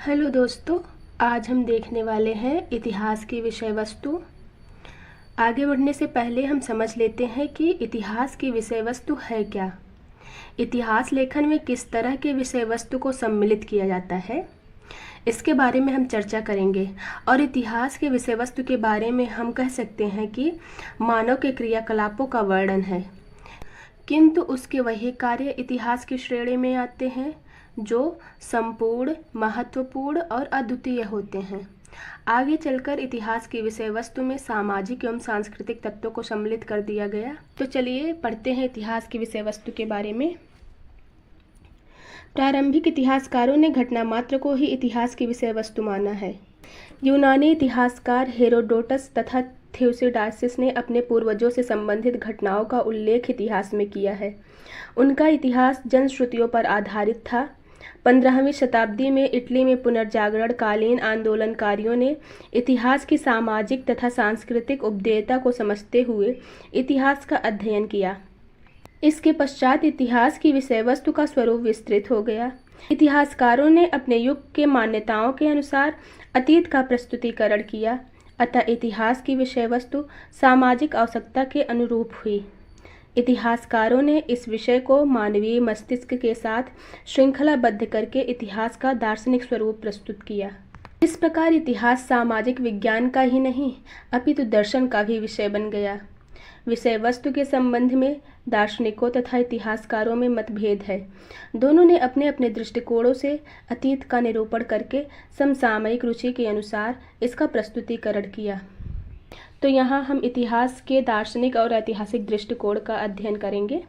Hello दोस्तों, आज हम देखने वाले हैं इतिहास की विषय वस्तु। आगे बढ़ने से पहले हम समझ लेते हैं कि इतिहास की विषय वस्तु है क्या। इतिहास लेखन में किस तरह के विषय वस्तु को सम्मिलित किया जाता है, इसके बारे में हम चर्चा करेंगे। और इतिहास के विषय वस्तु के बारे में हम कह सकते हैं कि मानव के क्रियाकलापों का वर्णन है, किंतु उसके वही कार्य इतिहास की श्रेणी में आते हैं जो संपूर्ण, महत्वपूर्ण और अद्वितीय होते हैं। आगे चलकर इतिहास की विषय वस्तु में सामाजिक एवं सांस्कृतिक तत्वों को सम्मिलित कर दिया गया। तो चलिए पढ़ते हैं इतिहास की विषय वस्तु के बारे में। प्रारंभिक इतिहासकारों ने घटना मात्र को ही इतिहास की विषय वस्तु माना है। यूनानी इतिहासकार हेरोडोटस तथा थ्यूसिडासिस ने अपने पूर्वजों से संबंधित घटनाओं का उल्लेख इतिहास में किया है। उनका इतिहास जनश्रुतियों पर आधारित था। 15वीं शताब्दी में इटली में पुनर्जागरणकालीन आंदोलनकारियों ने इतिहास की सामाजिक तथा सांस्कृतिक उपदेयता को समझते हुए इतिहास का अध्ययन किया। इसके पश्चात इतिहास की विषय वस्तु का स्वरूप विस्तृत हो गया। इतिहासकारों ने अपने युग के मान्यताओं के अनुसार अतीत का प्रस्तुतिकरण किया, अतः इतिहास की विषय वस्तु सामाजिक आवश्यकता के अनुरूप हुई। इतिहासकारों ने इस विषय को मानवीय मस्तिष्क के साथ श्रृंखलाबद्ध करके इतिहास का दार्शनिक स्वरूप प्रस्तुत किया। इस प्रकार इतिहास सामाजिक विज्ञान का ही नहीं अपितु दर्शन का भी विषय बन गया। विषय वस्तु के संबंध में दार्शनिकों तथा इतिहासकारों में मतभेद है। दोनों ने अपने अपने दृष्टिकोणों से अतीत का निरूपण करके समसामयिक रुचि के अनुसार इसका प्रस्तुतिकरण किया। तो यहाँ हम इतिहास के दार्शनिक और ऐतिहासिक दृष्टिकोण का अध्ययन करेंगे।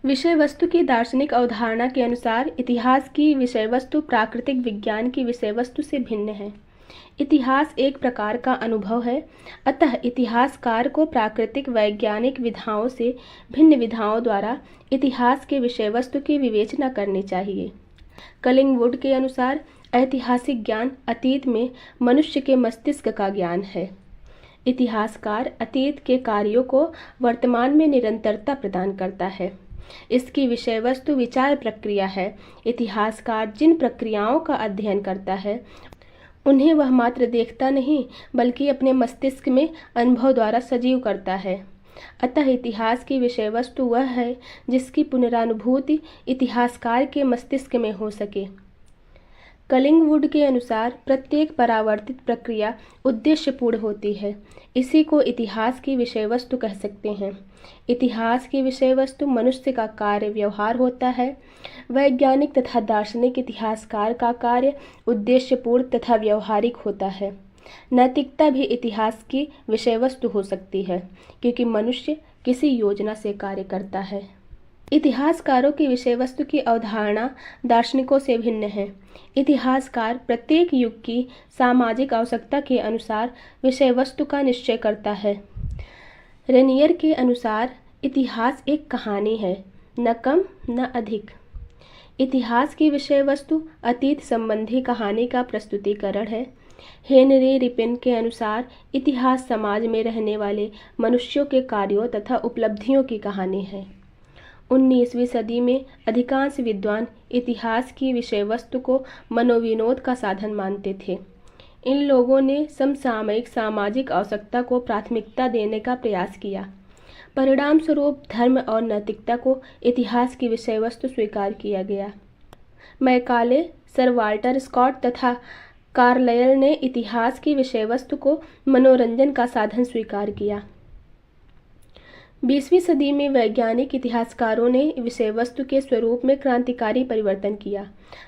विषय वस्तु की दार्शनिक अवधारणा के अनुसार इतिहास की विषय वस्तु प्राकृतिक विज्ञान की विषय वस्तु से भिन्न है। इतिहास एक प्रकार का अनुभव है, अतः इतिहासकार को प्राकृतिक वैज्ञानिक विधाओं से भिन्न विधाओं द्वारा इतिहास के विषय वस्तु की विवेचना करनी चाहिए। कलिंगवुड के अनुसार ऐतिहासिक ज्ञान अतीत में मनुष्य के मस्तिष्क का ज्ञान है। इतिहासकार अतीत के कार्यों को वर्तमान में निरंतरता प्रदान करता है। इसकी विषय वस्तु विचार प्रक्रिया है। इतिहासकार जिन प्रक्रियाओं का अध्ययन करता है उन्हें वह मात्र देखता नहीं बल्कि अपने मस्तिष्क में अनुभव द्वारा सजीव करता है। अतः इतिहास की विषय वस्तु वह है जिसकी पुनरानुभूति इतिहासकार के मस्तिष्क में हो सके। कलिंगवुड के अनुसार प्रत्येक परावर्तित प्रक्रिया उद्देश्यपूर्ण होती है। इसी को इतिहास की विषय वस्तु कह सकते हैं। इतिहास की विषय वस्तु मनुष्य का कार्य व्यवहार होता है। वैज्ञानिक तथा दार्शनिक इतिहासकार का कार्य उद्देश्यपूर्ण तथा व्यवहारिक होता है। नैतिकता भी इतिहास की विषय वस्तु हो सकती है, क्योंकि मनुष्य किसी योजना से कार्य करता है। इतिहासकारों की विषय वस्तु की अवधारणा दार्शनिकों से भिन्न है। इतिहासकार प्रत्येक युग की सामाजिक आवश्यकता के अनुसार विषय वस्तु का निश्चय करता है। रेनियर के अनुसार इतिहास एक कहानी है, न कम न अधिक। इतिहास की विषय वस्तु अतीत संबंधी कहानी का प्रस्तुतिकरण है। हेनरी रिपेन के अनुसार इतिहास समाज में रहने वाले मनुष्यों के कार्यों तथा उपलब्धियों की कहानी है। 19वीं सदी में अधिकांश विद्वान इतिहास की विषय वस्तु को मनोविनोद का साधन मानते थे। इन लोगों ने समसामयिक सामाजिक आवश्यकता को प्राथमिकता देने का प्रयास किया। परिणाम स्वरूप धर्म और नैतिकता को इतिहास की विषय वस्तु स्वीकार किया गया। मैकाले, सर वाल्टर स्कॉट तथा कार्लाइल ने इतिहास की विषय वस्तु को मनोरंजन का साधन स्वीकार किया। 20वीं सदी में वैज्ञानिक इतिहासकारों ने विषय वस्तु के स्वरूप में क्रांतिकारी परिवर्तन किया।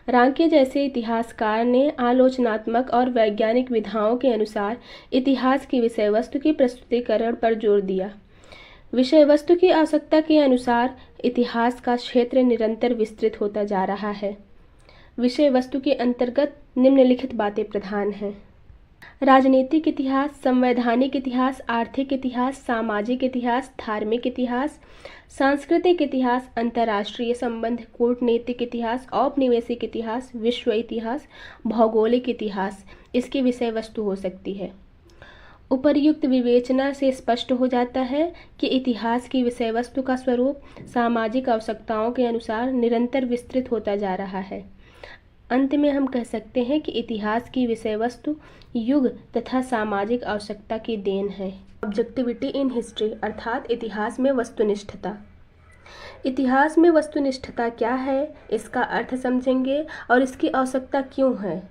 रांके जैसे इतिहासकार ने आलोचनात्मक और वैज्ञानिक विधाओं के अनुसार इतिहास की विषय वस्तु के प्रस्तुतिकरण पर जोर दिया। विषय वस्तु की आवश्यकता के अनुसार इतिहास का क्षेत्र निरंतर विस्तृत होता जा रहा है। विषय वस्तु के अंतर्गत निम्नलिखित बातें प्रधान हैं: राजनीतिक इतिहास, संवैधानिक इतिहास, आर्थिक इतिहास, सामाजिक इतिहास, धार्मिक इतिहास, सांस्कृतिक इतिहास, अंतर्राष्ट्रीय संबंध, कूटनीतिक इतिहास, औपनिवेशिक इतिहास, विश्व इतिहास, भौगोलिक इतिहास इसकी विषय वस्तु हो सकती है। उपर्युक्त विवेचना से स्पष्ट हो जाता है कि इतिहास की विषय वस्तु का स्वरूप सामाजिक आवश्यकताओं के अनुसार निरंतर विस्तृत होता जा रहा है। अंत में हम कह सकते हैं कि इतिहास की विषय वस्तु युग तथा सामाजिक आवश्यकता की देन है। ऑब्जेक्टिविटी इन हिस्ट्री अर्थात इतिहास में वस्तुनिष्ठता। इतिहास में वस्तुनिष्ठता क्या है, इसका अर्थ समझेंगे और इसकी आवश्यकता क्यों है।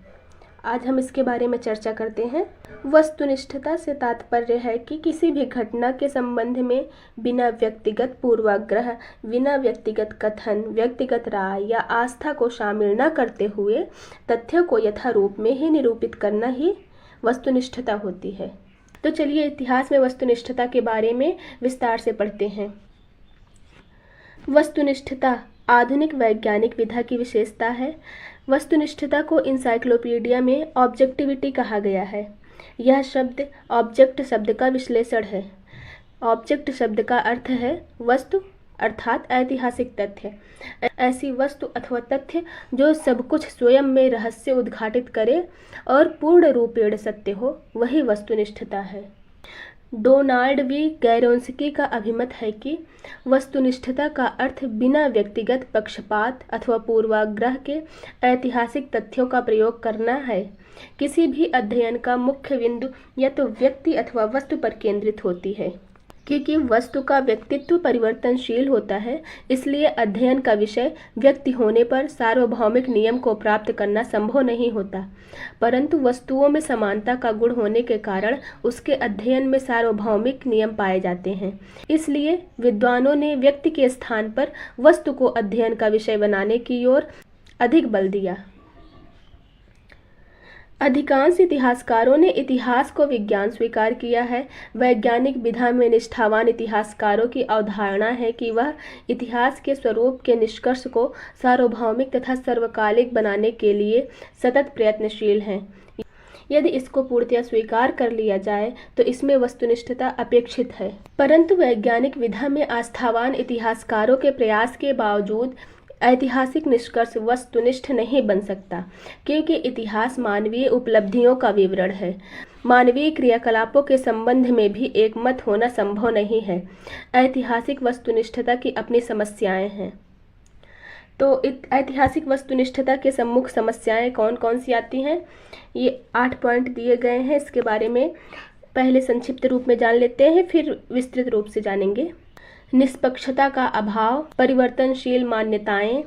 आज हम इसके बारे में चर्चा करते हैं। वस्तुनिष्ठता से तात्पर्य है कि किसी भी घटना के संबंध में बिना व्यक्तिगत पूर्वाग्रह, बिना व्यक्तिगत कथन, व्यक्तिगत राय या आस्था को शामिल न करते हुए तथ्यों को यथारूप में ही निरूपित करना ही वस्तुनिष्ठता होती है। तो चलिए इतिहास में वस्तुनिष्ठता के बारे में विस्तार से पढ़ते हैं। वस्तुनिष्ठता आधुनिक वैज्ञानिक विधा की विशेषता है। वस्तुनिष्ठता को इंसाइक्लोपीडिया में ऑब्जेक्टिविटी कहा गया है। यह शब्द ऑब्जेक्ट शब्द का विश्लेषण है। ऑब्जेक्ट शब्द का अर्थ है वस्तु अर्थात ऐतिहासिक तथ्य। ऐसी वस्तु अथवा तथ्य जो सब कुछ स्वयं में रहस्य उद्घाटित करे और पूर्ण रूपेण सत्य हो, वही वस्तुनिष्ठता है। डोनाल्ड वी गैरोन्स्की का अभिमत है कि वस्तुनिष्ठता का अर्थ बिना व्यक्तिगत पक्षपात अथवा पूर्वाग्रह के ऐतिहासिक तथ्यों का प्रयोग करना है। किसी भी अध्ययन का मुख्य बिंदु या तो व्यक्ति अथवा वस्तु पर केंद्रित होती है। क्योंकि वस्तु का व्यक्तित्व परिवर्तनशील होता है, इसलिए अध्ययन का विषय व्यक्ति होने पर सार्वभौमिक नियम को प्राप्त करना संभव नहीं होता, परंतु वस्तुओं में समानता का गुण होने के कारण उसके अध्ययन में सार्वभौमिक नियम पाए जाते हैं। इसलिए विद्वानों ने व्यक्ति के स्थान पर वस्तु को अध्ययन का विषय बनाने की ओर अधिक बल दिया। अधिकांश इतिहासकारों ने इतिहास को विज्ञान स्वीकार किया है। वैज्ञानिक विधा में निष्ठावान इतिहासकारों की अवधारणा है कि वह इतिहास के स्वरूप के निष्कर्ष को सार्वभौमिक तथा सर्वकालिक बनाने के लिए सतत प्रयत्नशील हैं। यदि इसको पूर्णतया स्वीकार कर लिया जाए तो इसमें वस्तुनिष्ठता अपेक्षित है, परंतु वैज्ञानिक विधा में आस्थावान इतिहासकारों के प्रयास के बावजूद ऐतिहासिक निष्कर्ष वस्तुनिष्ठ नहीं बन सकता, क्योंकि इतिहास मानवीय उपलब्धियों का विवरण है। मानवीय क्रियाकलापों के संबंध में भी एक मत होना संभव नहीं है। ऐतिहासिक वस्तुनिष्ठता की अपनी समस्याएं हैं। तो ऐतिहासिक वस्तुनिष्ठता के सम्मुख समस्याएं कौन कौन सी आती हैं, ये 8 पॉइंट दिए गए हैं। इसके बारे में पहले संक्षिप्त रूप में जान लेते हैं, फिर विस्तृत रूप से जानेंगे। निष्पक्षता का अभाव, परिवर्तनशील मान्यताएं,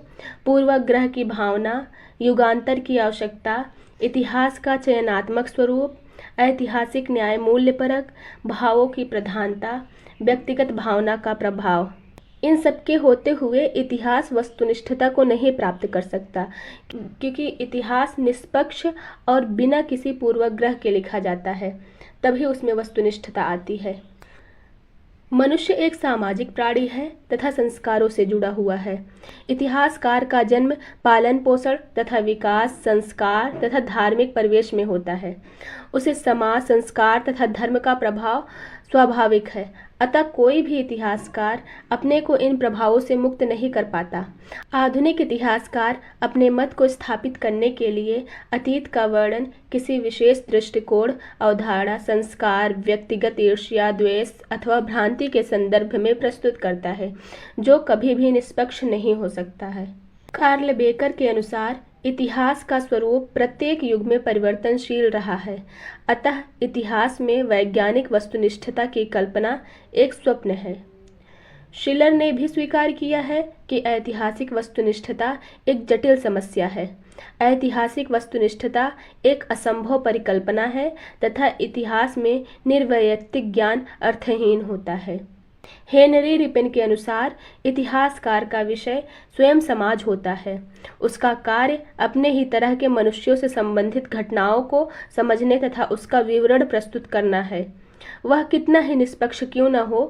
पूर्वाग्रह की भावना, युगांतर की आवश्यकता, इतिहास का चयनात्मक स्वरूप, ऐतिहासिक न्याय मूल्य परक, भावों की प्रधानता, व्यक्तिगत भावना का प्रभाव। इन सब के होते हुए इतिहास वस्तुनिष्ठता को नहीं प्राप्त कर सकता, क्योंकि इतिहास निष्पक्ष और बिना किसी पूर्वाग्रह के लिखा जाता है, तभी उसमें वस्तुनिष्ठता आती है। मनुष्य एक सामाजिक प्राणी है तथा संस्कारों से जुड़ा हुआ है। इतिहासकार का जन्म, पालन पोषण तथा विकास संस्कार तथा धार्मिक परिवेश में होता है। उसे समाज, संस्कार तथा धर्म का प्रभाव स्वाभाविक है, अतः कोई भी इतिहासकार अपने को इन प्रभावों से मुक्त नहीं कर पाता। आधुनिक इतिहासकार अपने मत को स्थापित करने के लिए अतीत का वर्णन किसी विशेष दृष्टिकोण, अवधारणा, संस्कार, व्यक्तिगत ईर्ष्या, द्वेष अथवा भ्रांति के संदर्भ में प्रस्तुत करता है, जो कभी भी निष्पक्ष नहीं हो सकता है। कार्ल बेकर के अनुसार इतिहास का स्वरूप प्रत्येक युग में परिवर्तनशील रहा है, अतः इतिहास में वैज्ञानिक वस्तुनिष्ठता की कल्पना एक स्वप्न है। शिलर ने भी स्वीकार किया है कि ऐतिहासिक वस्तुनिष्ठता एक जटिल समस्या है। ऐतिहासिक वस्तुनिष्ठता एक असंभव परिकल्पना है तथा इतिहास में निर्वैयक्तिक ज्ञान अर्थहीन होता है। हेनरी रिपेन के अनुसार इतिहासकार का विषय स्वयं समाज होता है। उसका कार्य अपने ही तरह के मनुष्यों से संबंधित घटनाओं को समझने तथा उसका विवरण प्रस्तुत करना है। वह कितना ही निष्पक्ष क्यों न हो,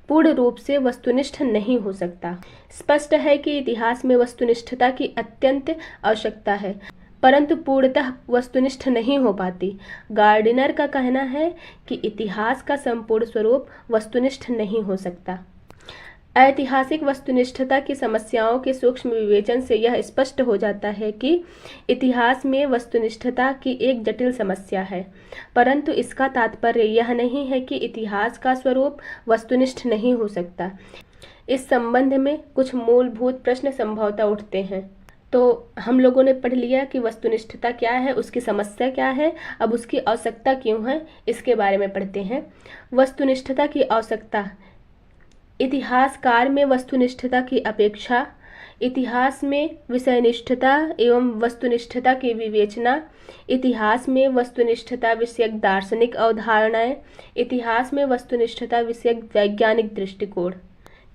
पूर्ण रूप से वस्तुनिष्ठ नहीं हो सकता। स्पष्ट है कि इतिहास में वस्तुनिष्ठता की अत्यंत आवश्यकता है, परंतु पूर्णतः वस्तुनिष्ठ नहीं हो पाती। गार्डिनर का कहना है कि इतिहास का संपूर्ण स्वरूप वस्तुनिष्ठ नहीं हो सकता। ऐतिहासिक वस्तुनिष्ठता की समस्याओं के सूक्ष्म विवेचन से यह स्पष्ट हो जाता है कि इतिहास में वस्तुनिष्ठता की एक जटिल समस्या है, परंतु इसका तात्पर्य यह नहीं है कि इतिहास का स्वरूप वस्तुनिष्ठ नहीं हो सकता। इस संबंध में कुछ मूलभूत प्रश्न संभवतः उठते हैं। तो हम लोगों ने पढ़ लिया कि वस्तुनिष्ठता क्या है, उसकी समस्या क्या है, अब उसकी आवश्यकता क्यों है, इसके बारे में पढ़ते हैं। वस्तुनिष्ठता की आवश्यकता। इतिहासकार में वस्तुनिष्ठता की अपेक्षा, इतिहास में विषयनिष्ठता एवं वस्तुनिष्ठता की विवेचना, इतिहास में वस्तुनिष्ठता विषयक दार्शनिक अवधारणाएं, इतिहास में वस्तुनिष्ठता विषयक वैज्ञानिक दृष्टिकोण।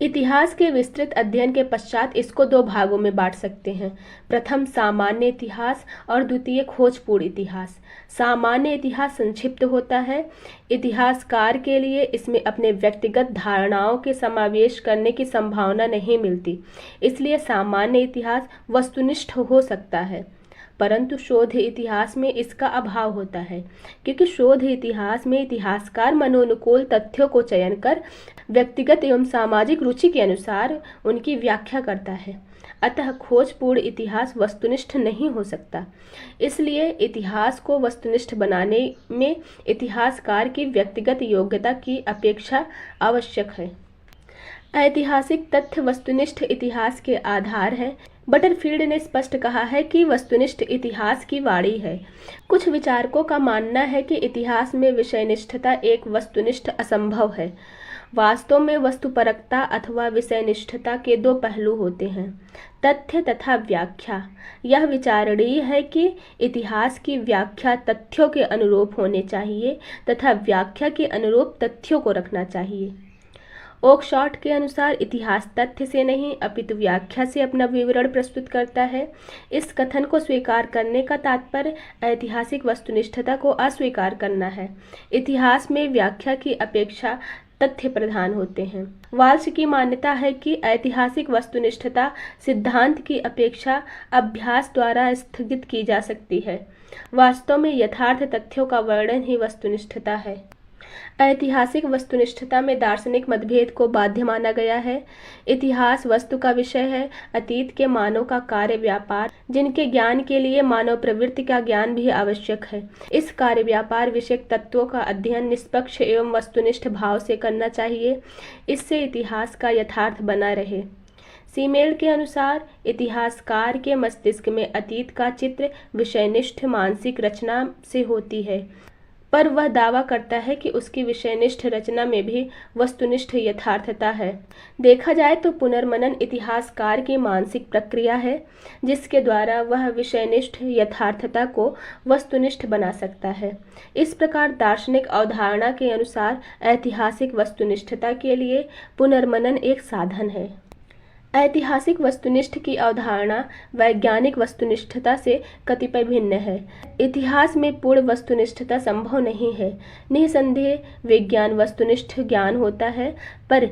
इतिहास के विस्तृत अध्ययन के पश्चात इसको दो भागों में बांट सकते हैं। प्रथम सामान्य इतिहास और द्वितीय खोजपूर्ण इतिहास। सामान्य इतिहास संक्षिप्त होता है। इतिहासकार के लिए इसमें अपने व्यक्तिगत धारणाओं के समावेश करने की संभावना नहीं मिलती, इसलिए सामान्य इतिहास वस्तुनिष्ठ हो सकता है, परंतु शोध इतिहास में इसका अभाव होता है, क्योंकि शोध इतिहास में इतिहासकार मनोनुकूल तथ्यों को चयन कर व्यक्तिगत एवं सामाजिक रुचि के अनुसार उनकी व्याख्या करता है। अतः खोजपूर्ण इतिहास वस्तुनिष्ठ नहीं हो सकता। इसलिए इतिहास को वस्तुनिष्ठ बनाने में इतिहासकार की व्यक्तिगत योग्यता की अपेक्षा आवश्यक है। ऐतिहासिक तथ्य वस्तुनिष्ठ इतिहास के आधार हैं। बटरफील्ड ने स्पष्ट कहा है कि वस्तुनिष्ठ इतिहास की वाणी है। कुछ विचारकों का मानना है कि इतिहास में विषयनिष्ठता एक वस्तुनिष्ठ असंभव है। वास्तव में वस्तुपरकता अथवा विषयनिष्ठता के दो पहलू होते हैं, तथ्य तथा व्याख्या। यह विचारणीय है कि इतिहास की व्याख्या तथ्यों के अनुरूप होने चाहिए तथा व्याख्या के अनुरूप तथ्यों को रखना चाहिए। ओकशॉट के अनुसार इतिहास तथ्य से नहीं अपितु व्याख्या से अपना विवरण प्रस्तुत करता है। इस कथन को स्वीकार करने का तात्पर्य ऐतिहासिक वस्तुनिष्ठता को अस्वीकार करना है। इतिहास में व्याख्या की अपेक्षा तथ्य प्रधान होते हैं। वाल्श की मान्यता है कि ऐतिहासिक वस्तुनिष्ठता सिद्धांत की अपेक्षा अभ्यास द्वारा स्थगित की जा सकती है। वास्तव में यथार्थ तथ्यों का वर्णन ही वस्तुनिष्ठता है। ऐतिहासिक वस्तुनिष्ठता में दार्शनिक मतभेद को बाध्य माना गया है। इतिहास वस्तु का विषय है, अतीत के मानव का कार्य व्यापार, जिनके ज्ञान के लिए मानव प्रवृत्ति का ज्ञान भी आवश्यक है। इस कार्य व्यापार विषयक तत्वों का अध्ययन निष्पक्ष एवं वस्तुनिष्ठ भाव से करना चाहिए, इससे इतिहास का यथार्थ बना रहे। सीमेल के अनुसार इतिहासकार के मस्तिष्क में अतीत का चित्र विषयनिष्ठ मानसिक रचना से होती है, पर वह दावा करता है कि उसकी विषयनिष्ठ रचना में भी वस्तुनिष्ठ यथार्थता है। देखा जाए तो पुनर्मनन इतिहासकार की मानसिक प्रक्रिया है, जिसके द्वारा वह विषयनिष्ठ यथार्थता को वस्तुनिष्ठ बना सकता है। इस प्रकार दार्शनिक अवधारणा के अनुसार ऐतिहासिक वस्तुनिष्ठता के लिए पुनर्मनन एक साधन है। ऐतिहासिक वस्तुनिष्ठ की अवधारणा वैज्ञानिक वस्तुनिष्ठता से कतिपय भिन्न है। इतिहास में पूर्ण वस्तुनिष्ठता संभव नहीं है। निसंदेह विज्ञान वस्तुनिष्ठ ज्ञान होता है, पर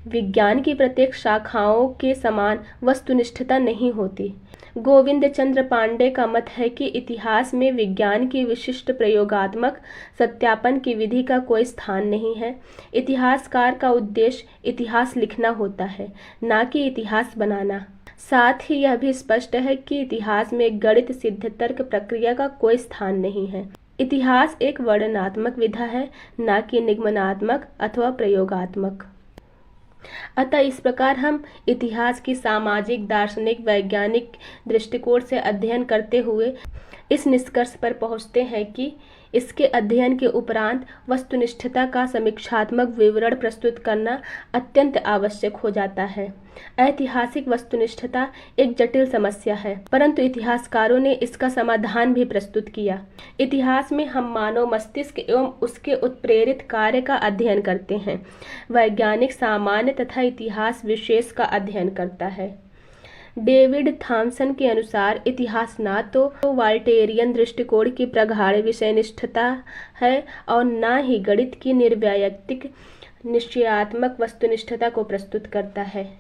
विज्ञान की प्रत्येक शाखाओं के समान वस्तुनिष्ठता नहीं होती। गोविंद चंद्र पांडे का मत है कि इतिहास में विज्ञान की विशिष्ट प्रयोगात्मक सत्यापन की विधि का कोई स्थान नहीं है। इतिहासकार का उद्देश्य इतिहास लिखना होता है, न कि इतिहास बनाना। साथ ही यह भी स्पष्ट है कि इतिहास में गणित सिद्ध तर्क प्रक्रिया का कोई स्थान नहीं है। इतिहास एक वर्णनात्मक विधा है, न कि निगमनात्मक अथवा प्रयोगात्मक। अतः इस प्रकार हम इतिहास की सामाजिक, दार्शनिक, वैज्ञानिक दृष्टिकोण से अध्ययन करते हुए इस निष्कर्ष पर पहुँचते हैं कि इसके अध्ययन के उपरांत वस्तुनिष्ठता का समीक्षात्मक विवरण प्रस्तुत करना अत्यंत आवश्यक हो जाता है। ऐतिहासिक वस्तुनिष्ठता एक जटिल समस्या है, परंतु इतिहासकारों ने इसका समाधान भी प्रस्तुत किया। इतिहास में हम मानव मस्तिष्क एवं उसके उत्प्रेरित कार्य का अध्ययन करते हैं। वैज्ञानिक सामान्य तथा इतिहास विशेष का अध्ययन करता है। डेविड थॉमसन के अनुसार इतिहास न तो वाल्टेरियन दृष्टिकोण की प्रगाढ़ विषयनिष्ठता है और न ही गणित की निर्वैयक्तिक निश्चयात्मक वस्तुनिष्ठता को प्रस्तुत करता है।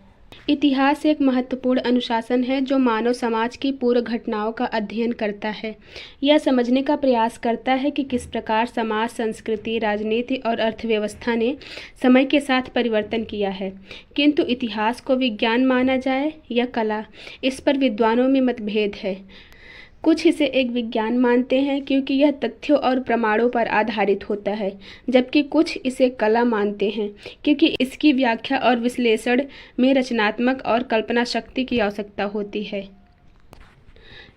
इतिहास एक महत्वपूर्ण अनुशासन है जो मानव समाज की पूर्व घटनाओं का अध्ययन करता है। यह समझने का प्रयास करता है कि किस प्रकार समाज, संस्कृति, राजनीति और अर्थव्यवस्था ने समय के साथ परिवर्तन किया है। किंतु इतिहास को विज्ञान माना जाए या कला, इस पर विद्वानों में मतभेद है। कुछ इसे एक विज्ञान मानते हैं क्योंकि यह तथ्यों और प्रमाणों पर आधारित होता है, जबकि कुछ इसे कला मानते हैं क्योंकि इसकी व्याख्या और विश्लेषण में रचनात्मक और कल्पना शक्ति की आवश्यकता होती है।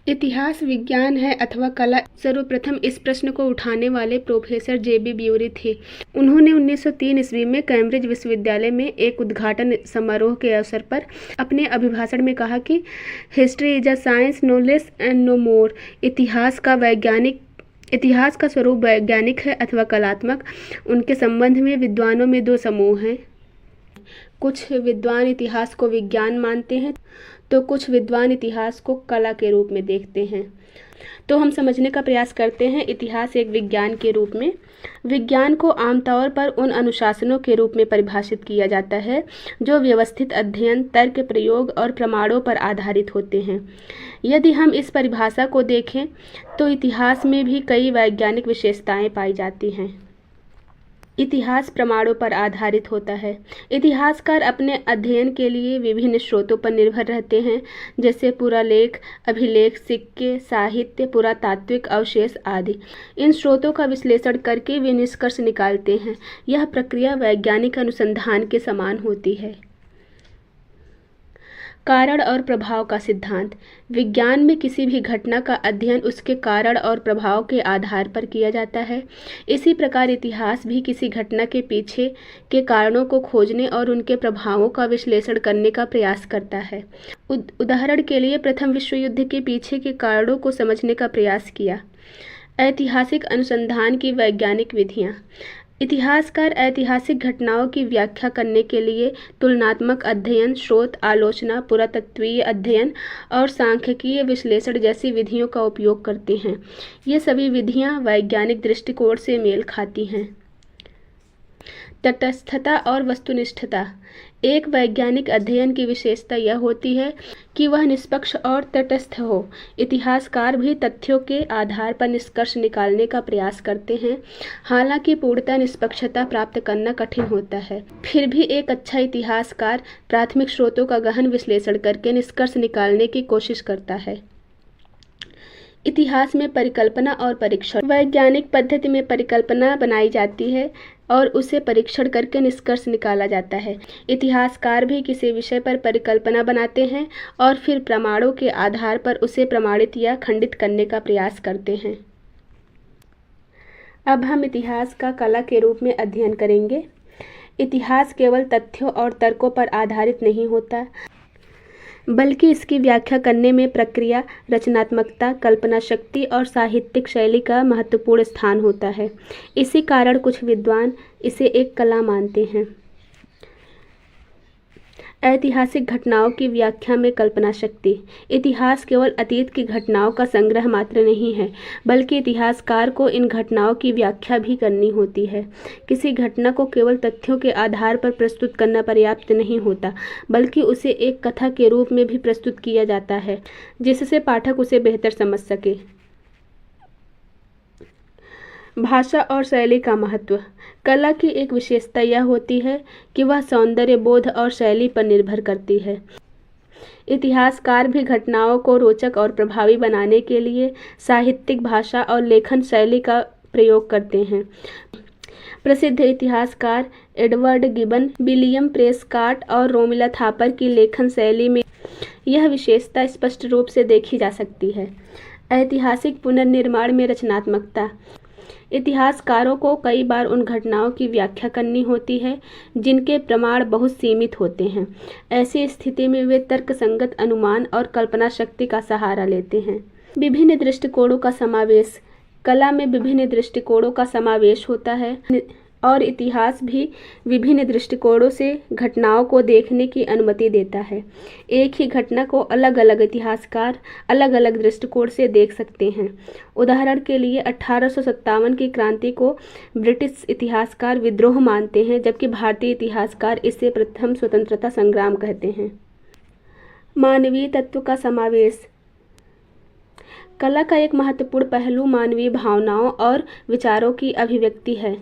इतिहास विज्ञान है अथवा कला? सर्वप्रथम इस प्रश्न को उठाने वाले प्रोफेसर जे.बी. ब्यूरी थे। उन्होंने 1903 ईस्वी में कैम्ब्रिज विश्वविद्यालय में एक उद्घाटन समारोह के अवसर पर अपने अभिभाषण में कहा कि history is a science no less and no more. इतिहास का स्वरूप वैज्ञानिक है अथवा कलात्मक। उनके संबंध में विद्वानों में दो समूह हैं। कुछ विद्वान इतिहास को विज्ञान मानते हैं तो कुछ विद्वान इतिहास को कला के रूप में देखते हैं। तो हम समझने का प्रयास करते हैं इतिहास एक विज्ञान के रूप में। विज्ञान को आमतौर पर उन अनुशासनों के रूप में परिभाषित किया जाता है जो व्यवस्थित अध्ययन, तर्क, प्रयोग और प्रमाणों पर आधारित होते हैं। यदि हम इस परिभाषा को देखें तो इतिहास में भी कई वैज्ञानिक विशेषताएं पाई जाती हैं। इतिहास प्रमाणों पर आधारित होता है। इतिहासकार अपने अध्ययन के लिए विभिन्न स्रोतों पर निर्भर रहते हैं, जैसे पुरालेख, अभिलेख, सिक्के, साहित्य, पुरातात्विक अवशेष आदि। इन स्रोतों का विश्लेषण करके वे निष्कर्ष निकालते हैं। यह प्रक्रिया वैज्ञानिक अनुसंधान के समान होती है। कारण और प्रभाव का सिद्धांत। विज्ञान में किसी भी घटना का अध्ययन उसके कारण और प्रभाव के आधार पर किया जाता है। इसी प्रकार इतिहास भी किसी घटना के पीछे के कारणों को खोजने और उनके प्रभावों का विश्लेषण करने का प्रयास करता है। उदाहरण के लिए प्रथम विश्व युद्ध के पीछे के कारणों को समझने का प्रयास किया। ऐतिहासिक अनुसंधान की वैज्ञानिक विधियाँ। इतिहासकार ऐतिहासिक घटनाओं की व्याख्या करने के लिए तुलनात्मक अध्ययन, स्रोत आलोचना, पुरातत्वीय अध्ययन और सांख्यिकीय विश्लेषण जैसी विधियों का उपयोग करते हैं। ये सभी विधियां वैज्ञानिक दृष्टिकोण से मेल खाती हैं। तटस्थता और वस्तुनिष्ठता। एक वैज्ञानिक अध्ययन की विशेषता यह होती है कि वह निष्पक्ष और तटस्थ हो। इतिहासकार भी तथ्यों के आधार पर निष्कर्ष निकालने का प्रयास करते हैं। हालांकि पूर्णतः निष्पक्षता प्राप्त करना कठिन होता है, फिर भी एक अच्छा इतिहासकार प्राथमिक स्रोतों का गहन विश्लेषण करके निष्कर्ष निकालने की कोशिश करता है। इतिहास में परिकल्पना और परीक्षण। वैज्ञानिक पद्धति में परिकल्पना बनाई जाती है और उसे परीक्षण करके निष्कर्ष निकाला जाता है। इतिहासकार भी किसी विषय पर परिकल्पना बनाते हैं और फिर प्रमाणों के आधार पर उसे प्रमाणित या खंडित करने का प्रयास करते हैं। अब हम इतिहास का कला के रूप में अध्ययन करेंगे। इतिहास केवल तथ्यों और तर्कों पर आधारित नहीं होता, बल्कि इसकी व्याख्या करने में प्रक्रिया, रचनात्मकता, कल्पना शक्ति और साहित्यिक शैली का महत्वपूर्ण स्थान होता है। इसी कारण कुछ विद्वान इसे एक कला मानते हैं। ऐतिहासिक घटनाओं की व्याख्या में कल्पना शक्ति। इतिहास केवल अतीत की घटनाओं का संग्रह मात्र नहीं है, बल्कि इतिहासकार को इन घटनाओं की व्याख्या भी करनी होती है। किसी घटना को केवल तथ्यों के आधार पर प्रस्तुत करना पर्याप्त नहीं होता, बल्कि उसे एक कथा के रूप में भी प्रस्तुत किया जाता है, जिससे पाठक उसे बेहतर समझ सके। भाषा और शैली का महत्व। कला की एक विशेषता यह होती है कि वह सौंदर्य बोध और शैली पर निर्भर करती है। इतिहासकार भी घटनाओं को रोचक और प्रभावी बनाने के लिए साहित्यिक भाषा और लेखन शैली का प्रयोग करते हैं। प्रसिद्ध इतिहासकार एडवर्ड गिबन, विलियम प्रेस्कॉट और रोमिला थापर की लेखन शैली में यह विशेषता स्पष्ट रूप से देखी जा सकती है। ऐतिहासिक पुनर्निर्माण में रचनात्मकता। इतिहासकारों को कई बार उन घटनाओं की व्याख्या करनी होती है जिनके प्रमाण बहुत सीमित होते हैं। ऐसी स्थिति में वे तर्कसंगत अनुमान और कल्पना शक्ति का सहारा लेते हैं। विभिन्न दृष्टिकोणों का समावेश। कला में विभिन्न दृष्टिकोणों का समावेश होता है और इतिहास भी विभिन्न दृष्टिकोणों से घटनाओं को देखने की अनुमति देता है। एक ही घटना को अलग अलग इतिहासकार अलग अलग दृष्टिकोण से देख सकते हैं। उदाहरण के लिए 1857 की क्रांति को ब्रिटिश इतिहासकार विद्रोह मानते हैं, जबकि भारतीय इतिहासकार इसे प्रथम स्वतंत्रता संग्राम कहते हैं। मानवीय तत्व का समावेश। कला का एक महत्वपूर्ण पहलू मानवीय भावनाओं और विचारों की अभिव्यक्ति है।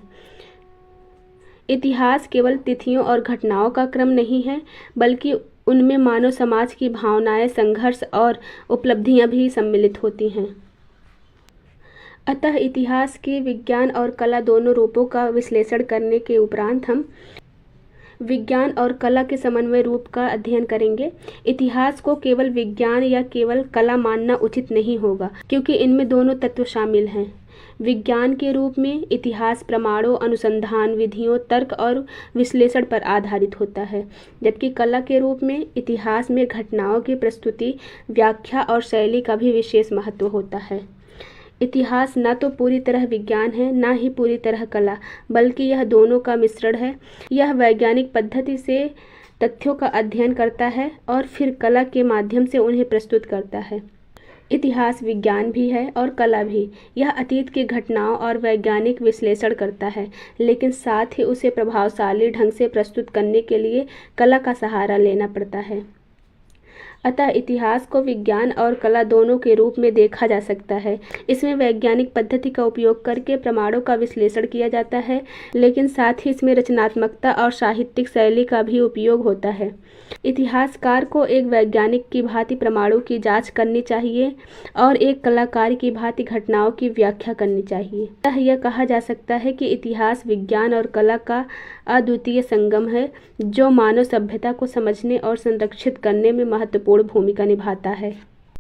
इतिहास केवल तिथियों और घटनाओं का क्रम नहीं है, बल्कि उनमें मानव समाज की भावनाएं, संघर्ष और उपलब्धियां भी सम्मिलित होती हैं। अतः इतिहास के विज्ञान और कला दोनों रूपों का विश्लेषण करने के उपरांत हम विज्ञान और कला के समन्वय रूप का अध्ययन करेंगे। इतिहास को केवल विज्ञान या केवल कला मानना उचित नहीं होगा, क्योंकि इनमें दोनों तत्व शामिल हैं। विज्ञान के रूप में इतिहास प्रमाणों, अनुसंधान विधियों, तर्क और विश्लेषण पर आधारित होता है, जबकि कला के रूप में इतिहास में घटनाओं की प्रस्तुति, व्याख्या और शैली का भी विशेष महत्व होता है। इतिहास न तो पूरी तरह विज्ञान है, न ही पूरी तरह कला, बल्कि यह दोनों का मिश्रण है। यह वैज्ञानिक पद्धति से तथ्यों का अध्ययन करता है और फिर कला के माध्यम से उन्हें प्रस्तुत करता है। इतिहास विज्ञान भी है और कला भी। यह अतीत की घटनाओं और वैज्ञानिक विश्लेषण करता है, लेकिन साथ ही उसे प्रभावशाली ढंग से प्रस्तुत करने के लिए कला का सहारा लेना पड़ता है। अतः इतिहास को विज्ञान और कला दोनों के रूप में देखा जा सकता है। इसमें वैज्ञानिक पद्धति का उपयोग करके प्रमाणों का विश्लेषण किया जाता है, लेकिन साथ ही इसमें रचनात्मकता और साहित्यिक शैली का भी उपयोग होता है। इतिहासकार को एक वैज्ञानिक की भांति प्रमाणों की जांच करनी चाहिए और एक कलाकार की भांति घटनाओं की व्याख्या करनी चाहिए। अतः यह कहा जा सकता है कि इतिहास विज्ञान और कला का अद्वितीय संगम है, जो मानव सभ्यता को समझने और संरक्षित करने में महत्वपूर्ण भूमिका निभाता है।